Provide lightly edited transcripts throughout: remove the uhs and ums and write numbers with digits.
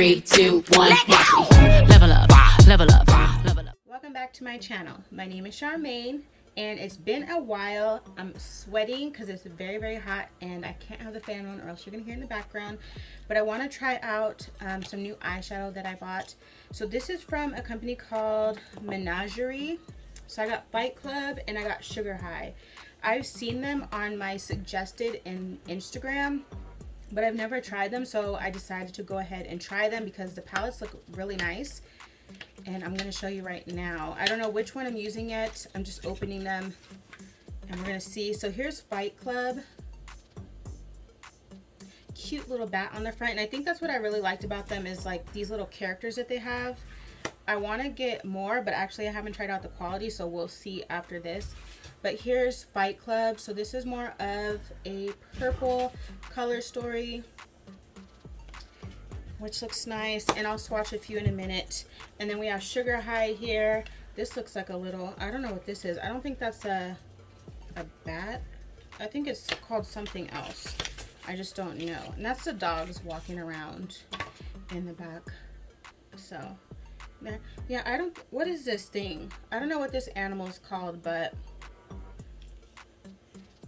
3, 2, 1, level up, level up, level up. Welcome back to my channel. My name is Charmaine, and it's been a while. I'm sweating because it's very, very hot, and I can't have the fan on or else you're gonna hear in the background. But I want to try out some new eyeshadow that I bought. So this is from a company called Menagerie. So I got Fight Club and I got Sugar High. I've seen them on my suggested in Instagram, but I've never tried them, so I decided to go ahead and try them because the palettes look really nice. And I'm going to show you right now. I don't know which one I'm using yet. I'm just opening them and we're going to see. So here's Fight Club. Cute little bat on the front, and I think that's what I really liked about them is like these little characters that they have. I want to get more, but actually I haven't tried out the quality, so we'll see after this. But here's Fight Club. So this is more of a purple color story, which looks nice, and I'll swatch a few in a minute. And then we have Sugar High here. This looks like a little, I don't know what this is. I don't think that's a bat. I think it's called something else. I just don't know. And that's the dogs walking around in the back. So yeah, I don't, what is this thing? I don't know what this animal is called, but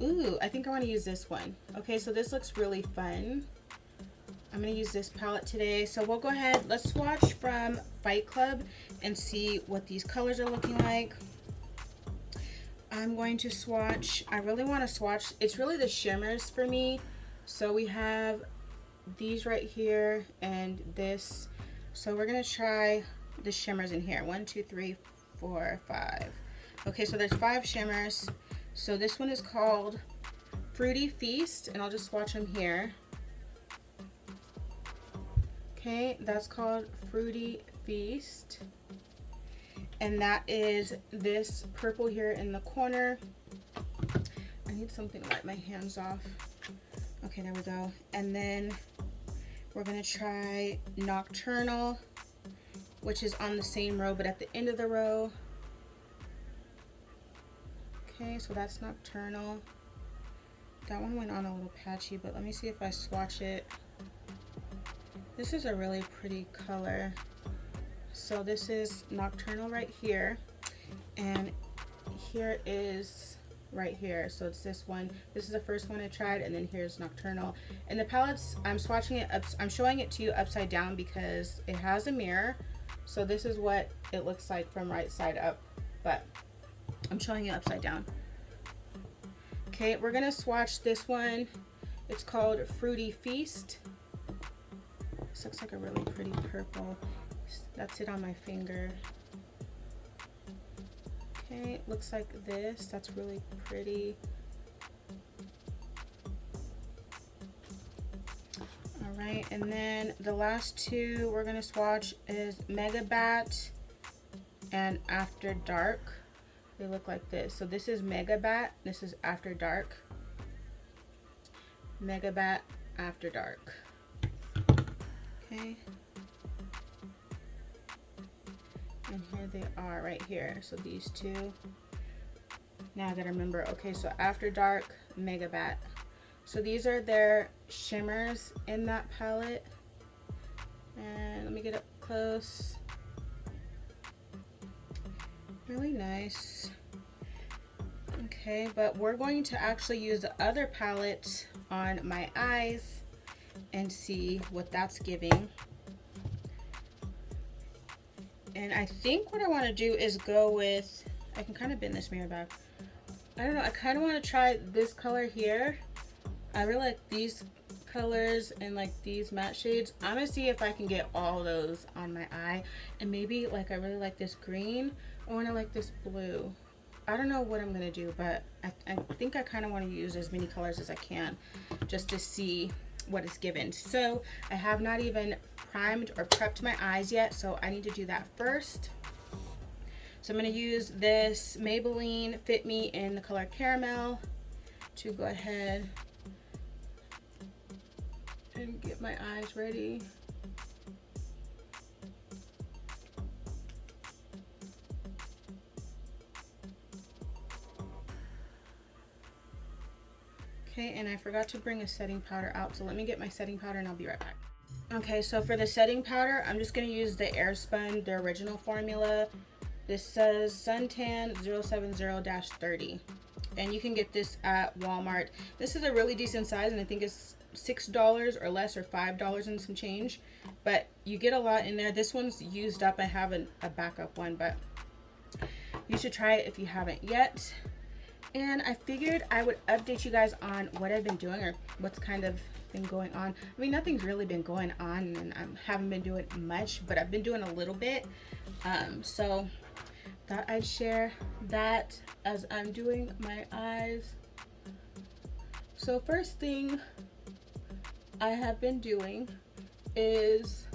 ooh, I think I want to use this one. Okay, so this looks really fun. I'm going to use this palette today. So we'll go ahead, let's swatch from Fight Club and see what these colors are looking like. I'm going to swatch, I really want to swatch, it's really the shimmers for me. So we have these right here and this. So we're going to try the shimmers in here. 1, 2, 3, 4, 5. Okay, so there's 5 shimmers. So this one is called Fruity Feast, and I'll just swatch them here. Okay, that's called Fruity Feast. And that is this purple here in the corner. I need something to wipe my hands off. Okay, there we go. And then we're gonna try Nocturnal, which is on the same row, but at the end of the row. Okay, so that's Nocturnal. That one went on a little patchy, but let me see if I swatch it. This is a really pretty color. So this is Nocturnal right here, and here is right here. So it's this one. This is the first one I tried, and then here's Nocturnal. And the palettes, I'm swatching it up, I'm showing it to you upside down because it has a mirror. So this is what it looks like from right side up, but I'm showing you upside down. Okay, we're gonna swatch this one. It's called Fruity Feast. This looks like a really pretty purple. That's it on my finger. Okay, looks like this. That's really pretty. All right, and then the last two we're gonna swatch is Mega Bat and After Dark. They look like this. So this is Mega Bat. This is After Dark. Mega Bat, After Dark. Okay. And here they are right here. So these two. Now I gotta remember. Okay, so After Dark, Mega Bat. So these are their shimmers in that palette. And let me get up close. Really nice. Okay, but we're going to actually use the other palette on my eyes and see what that's giving. And I think what I want to do is go with, I can kind of bend this mirror back. I don't know, I kind of want to try this color here. I really like these colors and like these matte shades. I'm going to see if I can get all those on my eye. And maybe like I really like this green or I like this blue. I don't know what I'm going to do, but I think I kind of want to use as many colors as I can just to see what is given. So I have not even primed or prepped my eyes yet, so I need to do that first. So I'm going to use this Maybelline Fit Me in the color Caramel to go ahead and get my eyes ready. Okay, and I forgot to bring a setting powder out, so let me get my setting powder and I'll be right back. Okay, so for the setting powder, I'm just going to use the Airspun, the original formula. This says Suntan 070-30. And you can get this at Walmart. This is a really decent size, and I think it's $6 or less, or $5 and some change. But you get a lot in there. This one's used up. I have a backup one, but you should try it if you haven't yet. And I figured I would update you guys on what I've been doing, or what's kind of been going on. I mean, nothing's really been going on, and I haven't been doing much, but I've been doing a little bit. So thought I'd share that as I'm doing my eyes. So first thing I have been doing is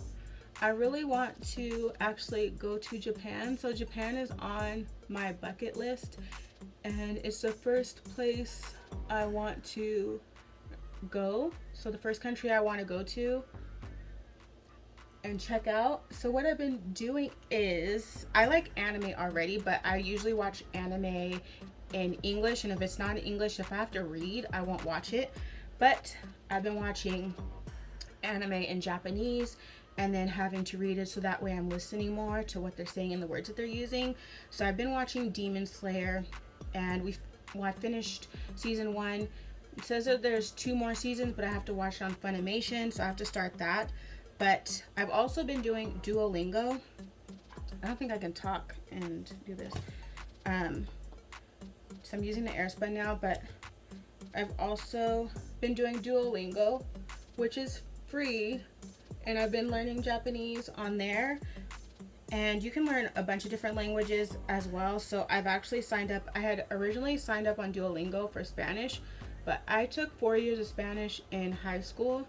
I really want to actually go to Japan. So Japan is on my bucket list, and it's the first place I want to go. So the first country I want to go to and check out. So what I've been doing is, I like anime already, but I usually watch anime in English, and if it's not in English, if I have to read, I won't watch it. But I've been watching anime in Japanese and then having to read it, so that way I'm listening more to what they're saying and the words that they're using. So I've been watching Demon Slayer, and I finished season 1. It says that there's 2 more seasons, but I have to watch it on Funimation, so I have to start that. But I've also been doing Duolingo. I don't think I can talk and do this. So I'm using the Airspun now, but I've also been doing Duolingo, which is free, and I've been learning Japanese on there. And you can learn a bunch of different languages as well. So I've actually signed up. I had originally signed up on Duolingo for Spanish, but I took 4 years of Spanish in high school.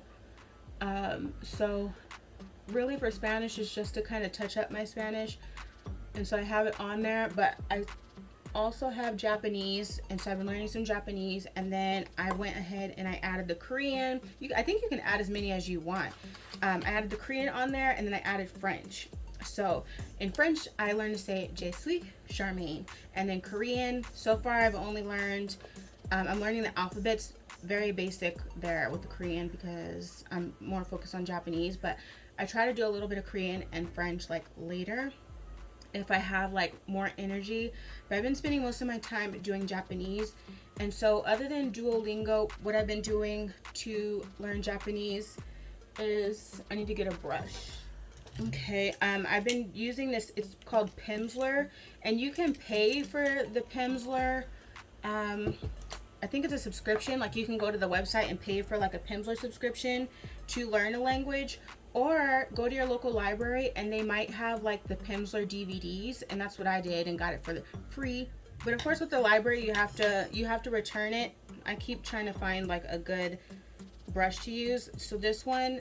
So really for Spanish is just to kind of touch up my Spanish. And so I have it on there, but I also have Japanese, and so I've been learning some Japanese, and then I went ahead and I added the Korean. I think you can add as many as you want. I added the Korean on there, and then I added French. So in French, I learned to say Je suis Charmaine, and then Korean, so far I've only learned, I'm learning the alphabets, very basic there with the Korean, because I'm more focused on Japanese, but I try to do a little bit of Korean and French like later if I have like more energy. But I've been spending most of my time doing Japanese. And so other than Duolingo, what I've been doing to learn Japanese is I need to get a brush. Okay, I've been using this, it's called Pimsleur, and you can pay for the Pimsleur. I think it's a subscription, like you can go to the website and pay for like a Pimsleur subscription to learn a language, or go to your local library and they might have like the Pimsleur DVDs, and that's what I did and got it for free. But of course with the library you have to return it. I keep trying to find like a good brush to use. So this one,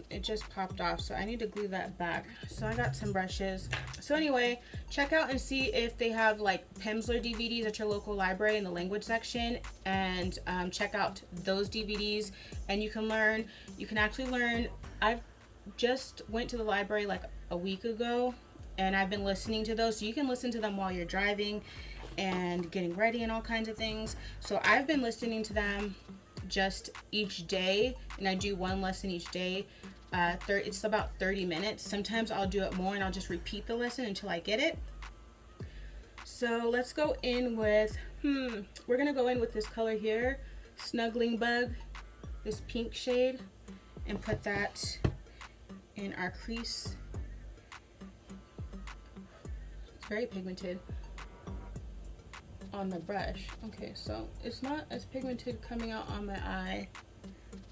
it just popped off, so I need to glue that back. So I got some brushes. So anyway, check out and see if they have like Pimsleur DVDs at your local library in the language section, and check out those DVDs, and you can actually learn. I've just went to the library like a week ago, and I've been listening to those, so you can listen to them while you're driving and getting ready and all kinds of things. So I've been listening to them just each day, and I do one lesson each day. It's about 30 minutes. Sometimes I'll do it more and I'll just repeat the lesson until I get it. So let's go in with we're gonna go in with this color here, Snuggling Bug, this pink shade, and put that in our crease. It's very pigmented on the brush. Okay, so it's not as pigmented coming out on my eye.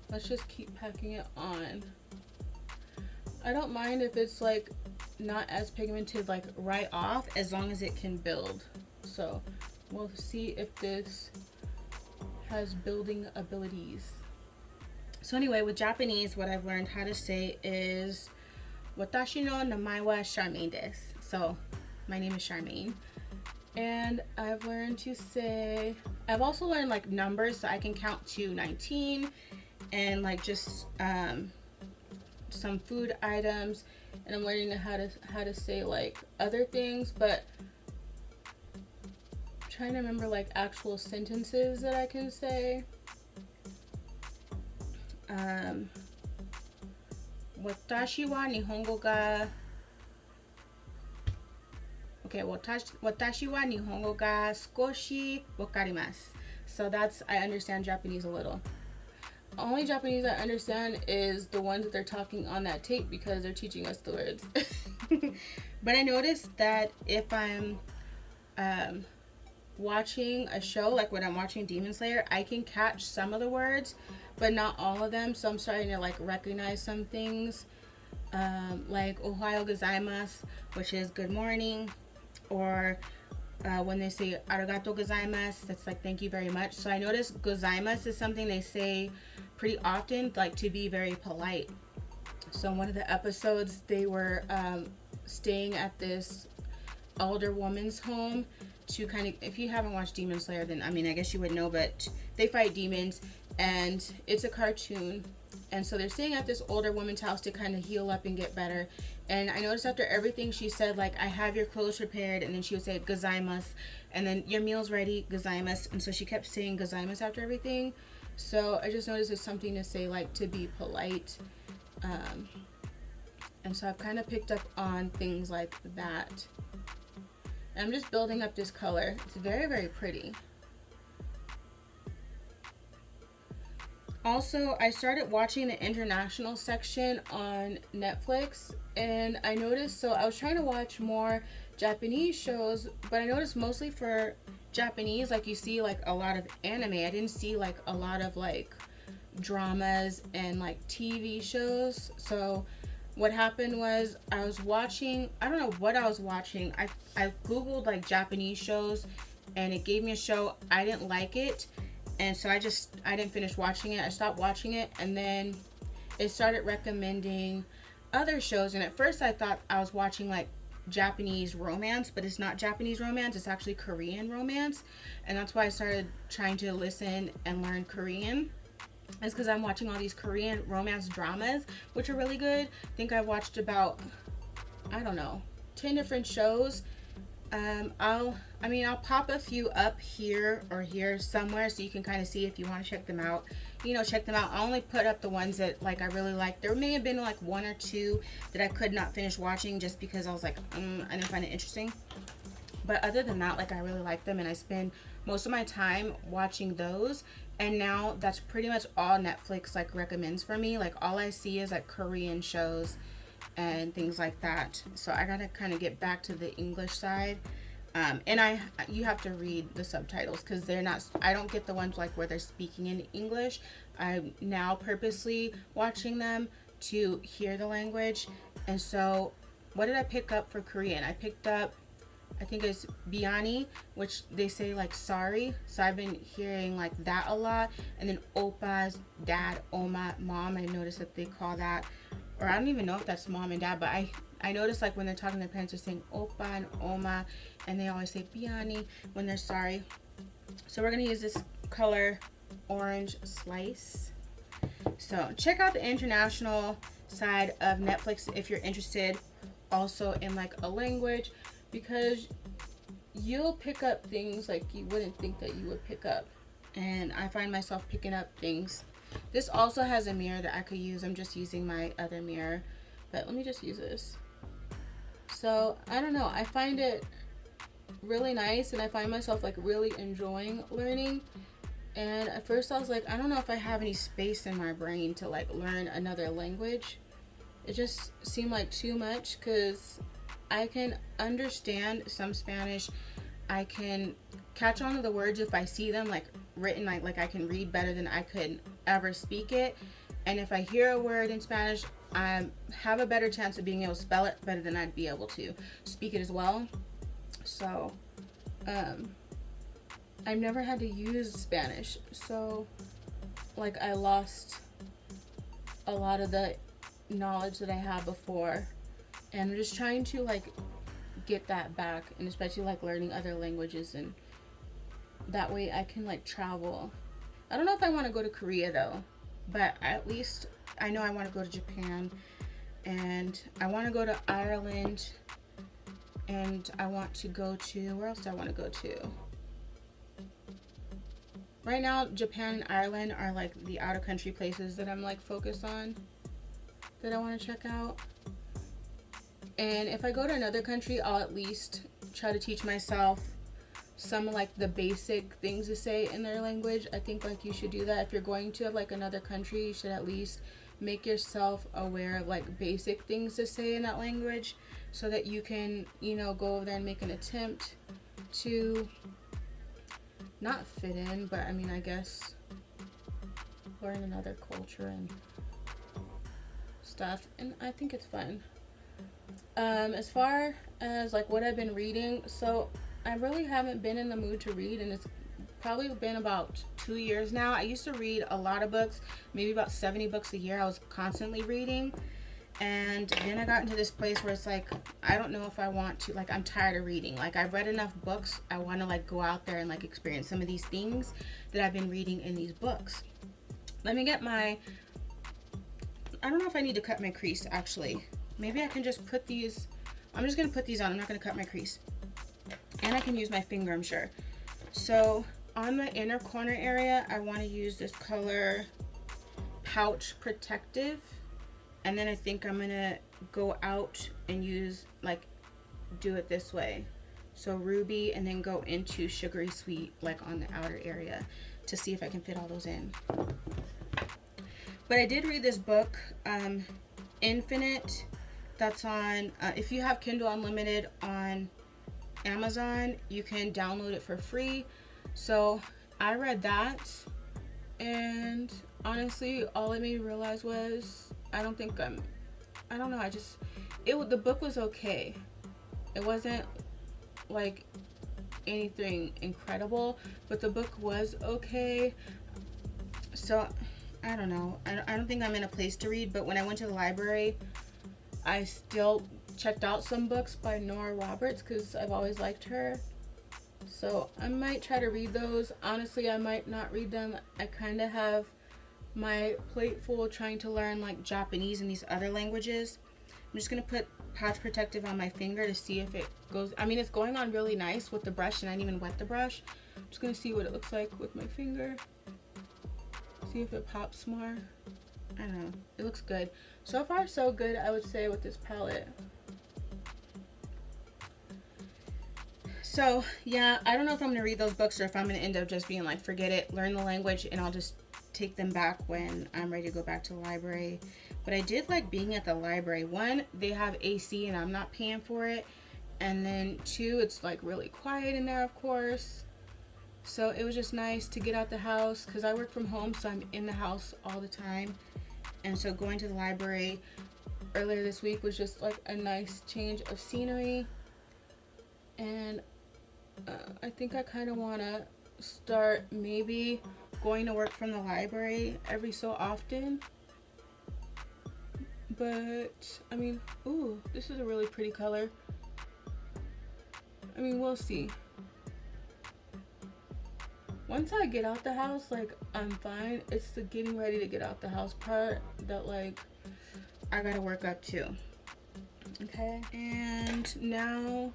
Let's just keep packing it on. I don't mind if it's like not as pigmented like right off, as long as it can build. So we'll see if this has building abilities. So anyway, with Japanese, what I've learned how to say is Watashi no namae wa Charmaine desu. So my name is Charmaine. And I've learned to say, I've also learned like numbers, so I can count to 19, and like just some food items, and I'm learning how to say like other things, but I'm trying to remember like actual sentences that I can say. Watashi wa nihongo ga. Okay, watashi wa nihongo ga skoshi wakarimasu. So that's, I understand Japanese a little. Only Japanese I understand is the ones that they're talking on that tape because they're teaching us the words. But I noticed that if I'm watching a show, like when I'm watching Demon Slayer, I can catch some of the words, but not all of them. So I'm starting to like recognize some things, like Ohayo gozaimasu, which is good morning, or when they say arigato gozaimasu, that's like thank you very much. So I noticed gozaimasu is something they say pretty often, like to be very polite. So in one of the episodes, they were staying at this older woman's home to kind of, if you haven't watched Demon Slayer, then I mean I guess you would know, but they fight demons and it's a cartoon, and so they're staying at this older woman's house to kind of heal up and get better. And I noticed after everything she said, like, I have your clothes prepared, and then she would say gozaimasu, and then your meal's ready, gozaimasu, and so she kept saying gozaimasu after everything. So I just noticed it's something to say, like, to be polite. And so I've kind of picked up on things like that. And I'm just building up this color. It's very, very pretty. Also, I started watching the international section on Netflix, and I noticed, so I was trying to watch more Japanese shows, but I noticed mostly for Japanese, like you see like a lot of anime. I didn't see like a lot of like dramas and like TV shows. So what happened was I was watching, I don't know what I was watching. I googled like Japanese shows and it gave me a show. I didn't like it, and so I didn't finish watching it. I stopped watching it, and then it started recommending other shows, and at first I thought I was watching like Japanese romance, but it's not Japanese romance, it's actually Korean romance. And that's why I started trying to listen and learn Korean. It's because I'm watching all these Korean romance dramas, which are really good. I think I watched about, I don't know, 10 different shows. I'll pop a few up here or here somewhere so you can kind of see if you want to check them out. You know, check them out. I only put up the ones that like I really like. There may have been like one or two that I could not finish watching just because I was like, I didn't find it interesting. But other than that, like I really like them, and I spend most of my time watching those. And now that's pretty much all Netflix like recommends for me. Like all I see is like Korean shows and things like that. So I gotta kind of get back to the English side. And you have to read the subtitles because they're not, I don't get the ones like where they're speaking in English. I'm now purposely watching them to hear the language. And so what did I pick up for Korean? I picked up, I think it's biani, which they say like sorry. So I've been hearing like that a lot. And then oppa's dad, oma, mom. I noticed that they call that, or I don't even know if that's mom and dad, but I noticed like when they're talking to their parents, they're saying oppa and oma, and they always say biani when they're sorry. So we're gonna use this color Orange Slice. So check out the international side of Netflix if you're interested also in like a language, because you'll pick up things like you wouldn't think that you would pick up. And I find myself picking up things. This also has a mirror that I could use. I'm just using my other mirror, but let me just use this. So I don't know, I find it really nice, and I find myself like really enjoying learning. And at first I was like, I don't know if I have any space in my brain to like learn another language. It just seemed like too much, because I can understand some Spanish. I can catch on to the words if I see them like written, like I can read better than I could ever speak it. And if I hear a word in Spanish, I have a better chance of being able to spell it better than I'd be able to speak it as well. So I've never had to use Spanish, so like I lost a lot of the knowledge that I had before, and I'm just trying to like get that back, and especially like learning other languages, and that way I can like travel. I don't know if I want to go to Korea though, but at least I know I want to go to Japan, and I want to go to Ireland, and I want to go to, where else do I want to go to? Right now, Japan and Ireland are like the out of country places that I'm like focused on. that I want to check out. And if I go to another country, I'll at least try to teach myself some of like the basic things to say in their language. I think like you should do that. If you're going to like another country, you should at least make yourself aware of like basic things to say in that language, so that you can, you know, go over there and make an attempt to not fit in, but I mean, I guess learn another culture and stuff. And I think it's fun. As far as like what I've been reading, so I really haven't been in the mood to read, and it's probably been about 2 years now. I used to read a lot of books, maybe about 70 books a year. I was constantly reading, and then I got into this place where it's like, I don't know if I want to, like, I'm tired of reading. Like, I've read enough books. I want to like go out there and like experience some of these things that I've been reading in these books. Let me get my, I don't know if I need to cut my crease actually. Maybe I can just put these, I'm just going to put these on. I'm not going to cut my crease. And I can use my finger, I'm sure. So on the inner corner area, I want to use this color Pouch Protective. And then I think I'm going to go out and use, like, do it this way. So Ruby, and then go into Sugary Sweet, like on the outer area, to see if I can fit all those in. But I did read this book, Infinite. That's on, if you have Kindle Unlimited on Amazon, you can download it for free. So I read that, and honestly, all it made me realize was I don't know, the book was okay. It wasn't like anything incredible, but the book was okay. So I don't know, I don't think I'm in a place to read, but when I went to the library, I still checked out some books by Nora Roberts because I've always liked her. So I might try to read those. Honestly, I might not read them. I kind of have my plate full trying to learn like Japanese and these other languages. I'm just going to put Pouch Protective on my finger to see if it goes. I mean, it's going on really nice with the brush, and I didn't even wet the brush. I'm just going to see what it looks like with my finger. See if it pops more. I don't know. It looks good. So far, so good, I would say, with this palette. So, yeah, I don't know if I'm going to read those books or if I'm going to end up just being like, forget it, learn the language, and I'll just take them back when I'm ready to go back to the library. But I did like being at the library. One, they have AC and I'm not paying for it. And then two, it's like really quiet in there, of course. So it was just nice to get out the house because I work from home, so I'm in the house all the time. And so going to the library earlier this week was just like a nice change of scenery. And I think I kind of want to start maybe going to work from the library every so often. But I mean, ooh, this is a really pretty color. I mean, we'll see. Once I get out the house, like, I'm fine. It's the getting ready to get out the house part that, like, I gotta work up to. Okay, and now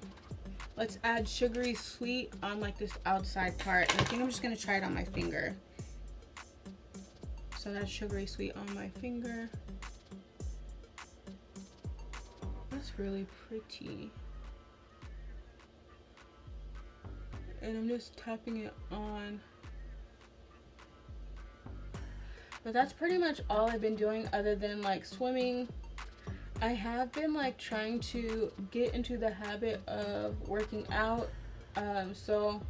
let's add Sugary Sweet on, like, this outside part. And I think I'm just gonna try it on my finger. So that's Sugary Sweet on my finger. That's really pretty. And I'm just tapping it on. But that's pretty much all I've been doing other than like swimming. I have been like trying to get into the habit of working out. So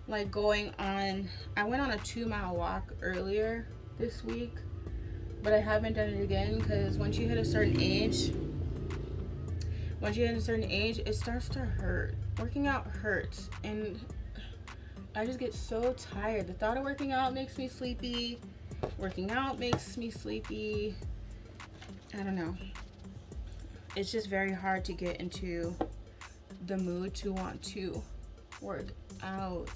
like going on, I went on a 2-mile walk earlier this week, but I haven't done it again because once you hit a certain age, it starts to hurt. Working out hurts, and I just get so tired. The thought of working out makes me sleepy. Working out makes me sleepy. I don't know. It's just very hard to get into the mood to want to work out.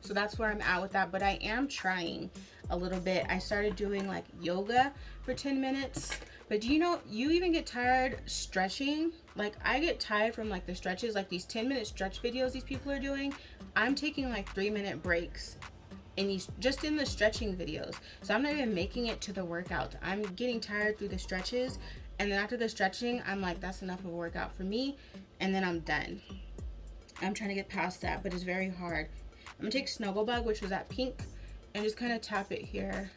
So that's where I'm at with that. But I am trying a little bit. I started doing like yoga for 10 minutes. But do you know, you even get tired stretching? Like, I get tired from like the stretches, like these 10-minute stretch videos these people are doing. I'm taking like 3-minute breaks in these, just in the stretching videos. So I'm not even making it to the workout. I'm getting tired through the stretches, and then after the stretching, I'm like, that's enough of a workout for me, and then I'm done. I'm trying to get past that, but it's very hard. I'm gonna take Snugglebug, which was that pink, and just kind of tap it here.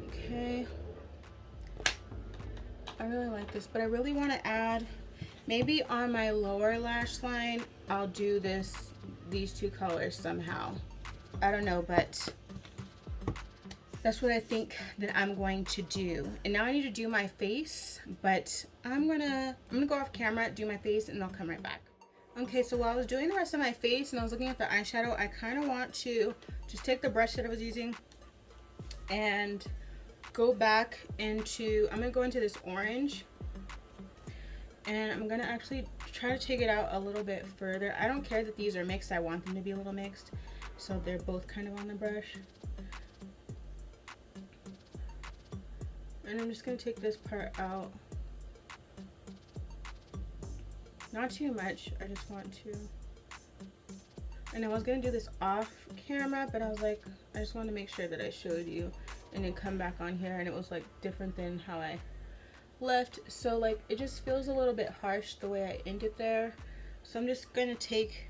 Okay. I really like this, but I really want to add, maybe on my lower lash line, I'll do these two colors somehow. I don't know, but that's what I think that I'm going to do. And now I need to do my face, but I'm gonna go off camera, do my face, and I'll come right back. Okay, so while I was doing the rest of my face and I was looking at the eyeshadow, I kind of want to just take the brush that I was using and go back into, I'm gonna go into this orange, and I'm gonna actually try to take it out a little bit further. I don't care that these are mixed, I want them to be a little mixed, so they're both kind of on the brush. And I'm just gonna take this part out. Not too much, I just want to. And I was gonna do this off camera, but I was like, I just wanted to make sure that I showed you, and then come back on here, and it was like different than how I left. So like, it just feels a little bit harsh the way I ended there. So I'm just gonna take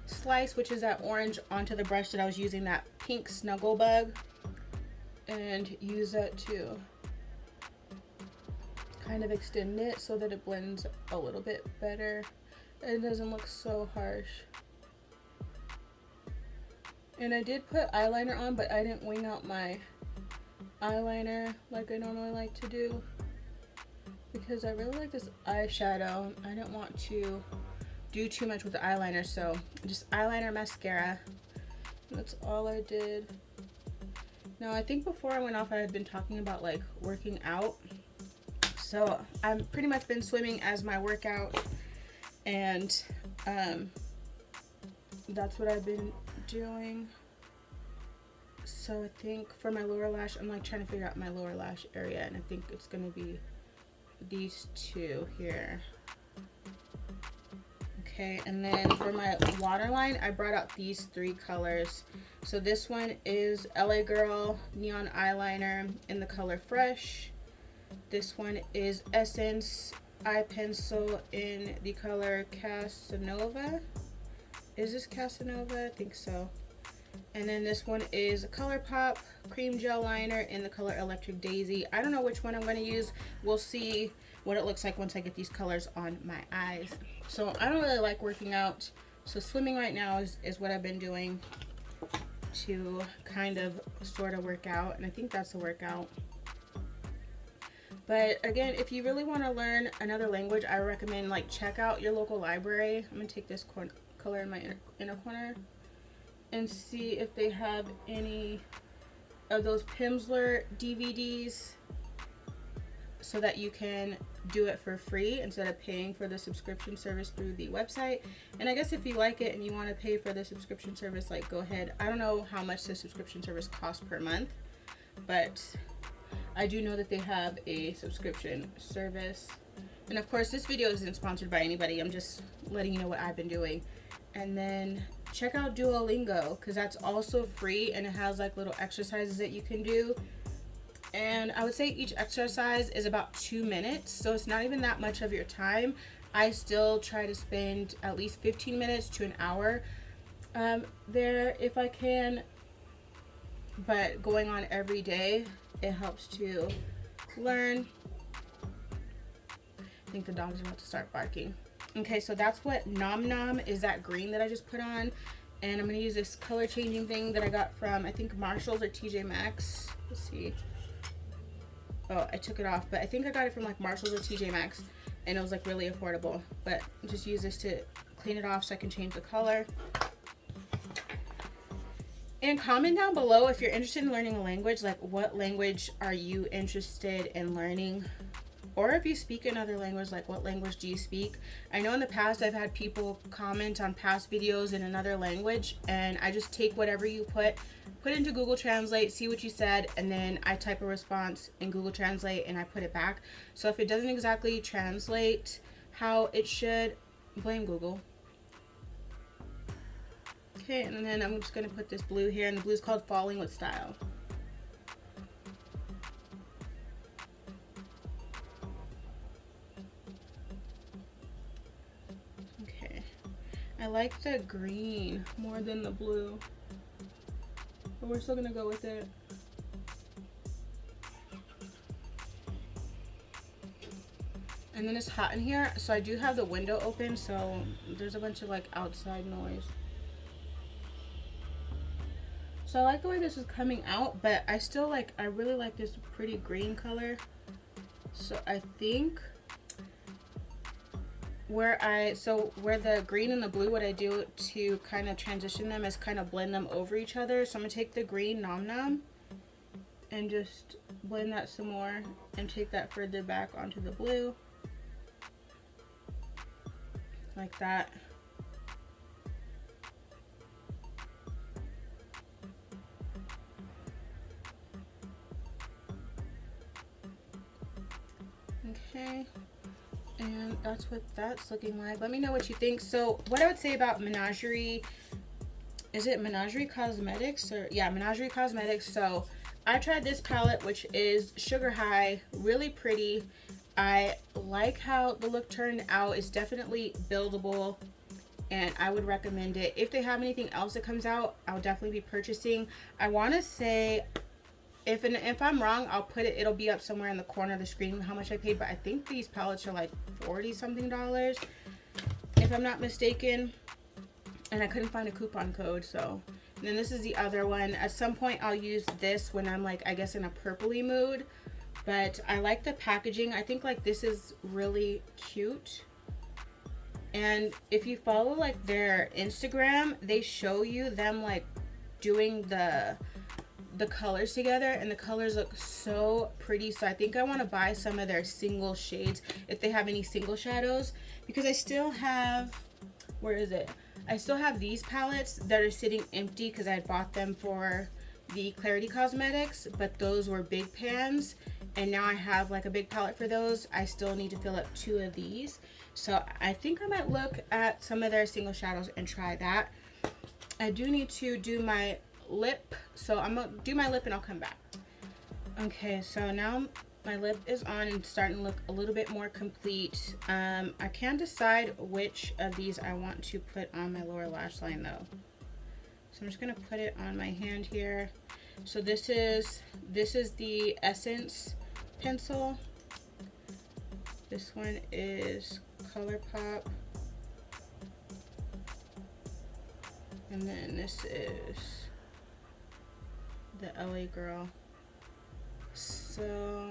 Slice, which is that orange, onto the brush that I was using, that pink Snugglebug, and use that to kind of extend it so that it blends a little bit better and it doesn't look so harsh. And I did put eyeliner on, but I didn't wing out my eyeliner like I normally like to do, because I really like this eyeshadow. I didn't want to do too much with the eyeliner, so just eyeliner, mascara. That's all I did. Now I think before I went off, I had been talking about like working out. So I've pretty much been swimming as my workout, and that's what I've been doing. So I think for my lower lash, I'm like trying to figure out my lower lash area, and I think it's gonna be these two here. Okay, and then for my waterline, I brought out these three colors. So this one is LA Girl Neon Eyeliner in the color Fresh. This one is Essence Eye Pencil in the color Casanova. Is this Casanova? I think so. And then this one is ColourPop Cream Gel Liner in the color Electric Daisy. I don't know which one I'm going to use. We'll see what it looks like once I get these colors on my eyes. So I don't really like working out. So swimming right now is what I've been doing to kind of sort of work out. And I think that's a workout. But again, if you really want to learn another language, I recommend like check out your local library. I'm going to take this color in my inner corner and see if they have any of those Pimsleur DVDs so that you can do it for free instead of paying for the subscription service through the website. And I guess if you like it and you want to pay for the subscription service, like go ahead. I don't know how much the subscription service costs per month, but I do know that they have a subscription service. And of course, this video isn't sponsored by anybody. I'm just letting you know what I've been doing. And then check out Duolingo, because that's also free, and it has like little exercises that you can do. And I would say each exercise is about 2 minutes, so it's not even that much of your time. I still try to spend at least 15 minutes to an hour there if I can, but going on every day, it helps to learn. I think the dog's about to start barking. Okay, so that's what Nom Nom is, that green that I just put on. And I'm going to use this color changing thing that I got from, I think, Marshalls or TJ Maxx. Let's see. Oh, I took it off, but I think I got it from like Marshalls or TJ Maxx, and it was like really affordable. But just use this to clean it off so I can change the color. And comment down below if you're interested in learning a language, like what language are you interested in learning? or if you speak another language, like what language do you speak? I know in the past I've had people comment on past videos in another language, and I just take whatever you put into Google Translate, see what you said, and then I type a response in Google Translate and I put it back. So if it doesn't exactly translate how it should, blame Google. Okay, and then I'm just gonna put this blue here, and the blue is called Falling with Style. Okay, I like the green more than the blue, but we're still gonna go with it. And then it's hot in here, so I do have the window open, so there's a bunch of like outside noise. So I like the way this is coming out, but I still like, I really like this pretty green color. So I think where the green and the blue, what I do to kind of transition them is kind of blend them over each other. So I'm gonna take the green Nom Nom and just blend that some more and take that further back onto the blue. Like that. Okay, and that's what that's looking like. Let me know what you think. So what I would say about Menagerie, is it Menagerie Cosmetics, or yeah, Menagerie Cosmetics. So I tried this palette, which is Sugar High, really pretty. I like how the look turned out. It's definitely buildable, and I would recommend it. If they have anything else that comes out, I'll definitely be purchasing. I want to say, if I'm wrong, I'll put it, it'll be up somewhere in the corner of the screen how much I paid, but I think these palettes are like $40 something, if I'm not mistaken, and I couldn't find a coupon code. So, and then this is the other one. At some point I'll use this when I'm like, I guess, in a purpley mood, but I like the packaging. I think like this is really cute, and if you follow like their Instagram, they show you them like doing the colors together, and the colors look so pretty. So I think I want to buy some of their single shades if they have any single shadows, because I still have, where is it, I still have these palettes that are sitting empty because I had bought them for the Clarity Cosmetics, but those were big pans, and now I have like a big palette for those. I still need to fill up 2 of these, so I think I might look at some of their single shadows and try that. I do need to do my lip, so I'm gonna do my lip and I'll come back. Okay, so now my lip is on and starting to look a little bit more complete. I can't decide which of these I want to put on my lower lash line though, so I'm just gonna put it on my hand here. So this is the Essence pencil. This one is ColourPop, and then this is the LA Girl. So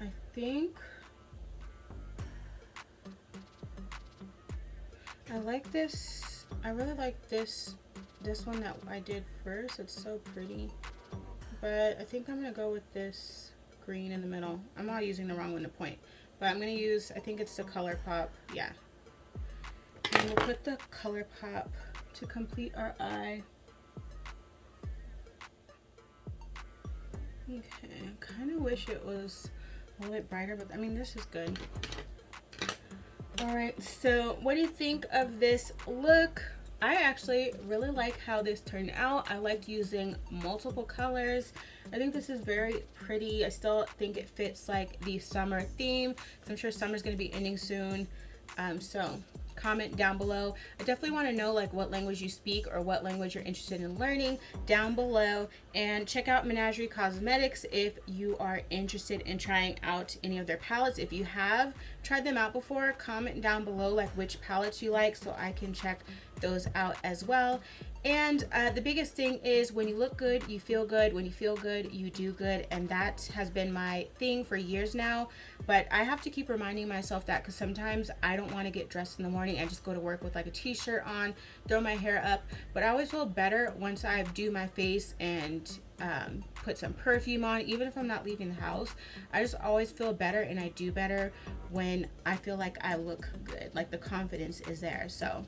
I think I like this. I really like this one that I did first. It's so pretty, but I think I'm gonna go with this green in the middle. I'm not using the wrong one to point, but I'm gonna use, I think it's the ColourPop, yeah, and we'll put the ColourPop to complete our eye. Okay, I kind of wish it was a little bit brighter, but I mean, this is good. All right, so what do you think of this look? I actually really like how this turned out. I liked using multiple colors. I think this is very pretty. I still think it fits like the summer theme, because I'm sure summer's going to be ending soon. So comment down below. I definitely want to know like what language you speak or what language you're interested in learning down below, and check out Menagerie Cosmetics if you are interested in trying out any of their palettes. If you have tried them out before, comment down below like which palettes you like so I can check those out as well. And the biggest thing is, when you look good, you feel good. When you feel good, you do good. And that has been my thing for years now. But I have to keep reminding myself that, because sometimes I don't want to get dressed in the morning. I just go to work with like a t-shirt on, throw my hair up. But I always feel better once I do my face and put some perfume on. Even if I'm not leaving the house, I just always feel better, and I do better when I feel like I look good, like the confidence is there. So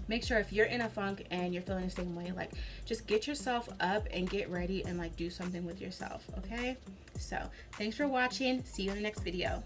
make sure, if you're in a funk and you're feeling the same way, like, just get yourself up and get ready and like do something with yourself. Okay, so thanks for watching. See you in the next video.